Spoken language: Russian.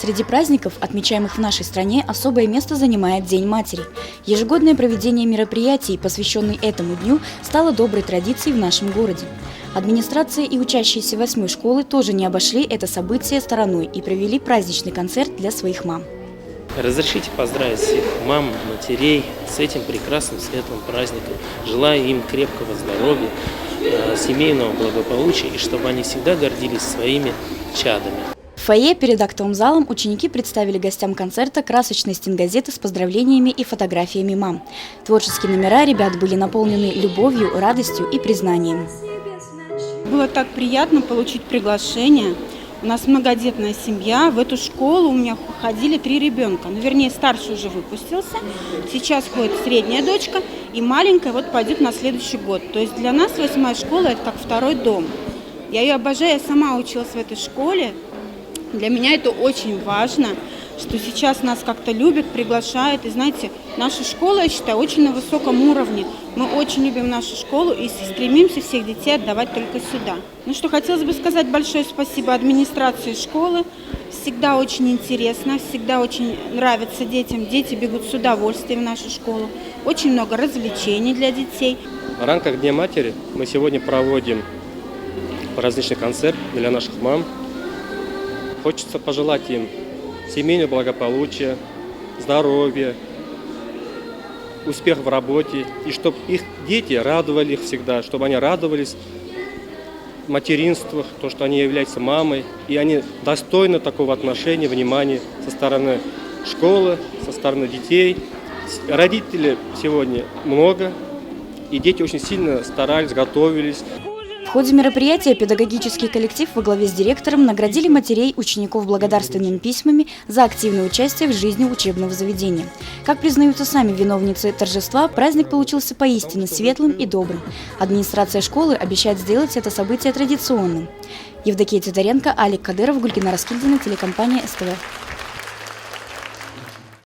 Среди праздников, отмечаемых в нашей стране, особое место занимает День матери. Ежегодное проведение мероприятий, посвященных этому дню, стало доброй традицией в нашем городе. Администрация и учащиеся 8-й школы тоже не обошли это событие стороной и провели праздничный концерт для своих мам. Разрешите поздравить всех мам, матерей с этим прекрасным светлым праздником. Желаю им крепкого здоровья, семейного благополучия и чтобы они всегда гордились своими чадами. В фойе перед актовым залом ученики представили гостям концерта красочные стенгазеты с поздравлениями и фотографиями мам. Творческие номера ребят были наполнены любовью, радостью и признанием. Было так приятно получить приглашение. У нас многодетная семья. В эту школу у меня ходили 3 ребенка. Ну, вернее, старший уже выпустился. Сейчас ходит средняя дочка. И маленькая вот пойдет на следующий год. То есть для нас 8-я школа – это как второй дом. Я ее обожаю. Я сама училась в этой школе. Для меня это очень важно, что сейчас нас как-то любят, приглашают. И знаете, наша школа, я считаю, очень на высоком уровне. Мы очень любим нашу школу и стремимся всех детей отдавать только сюда. Ну что, хотелось бы сказать большое спасибо администрации школы. Всегда очень интересно, всегда очень нравится детям. Дети бегут с удовольствием в нашу школу. Очень много развлечений для детей. В рамках Дня матери мы сегодня проводим праздничный концерт для наших мам. Хочется пожелать им семейного благополучия, здоровья, успеха в работе, и чтобы их дети радовали их всегда, чтобы они радовались материнству, то, что они являются мамой, и они достойны такого отношения, внимания со стороны школы, со стороны детей. Родителей сегодня много, и дети очень сильно старались, готовились. В ходе мероприятия педагогический коллектив во главе с директором наградили матерей учеников благодарственными письмами за активное участие в жизни учебного заведения. Как признаются сами виновницы торжества, праздник получился поистине светлым и добрым. Администрация школы обещает сделать это событие традиционным. Евдокия Титаренко, Алик Кадыров, Гульгина Раскильдина, телекомпания СТВ.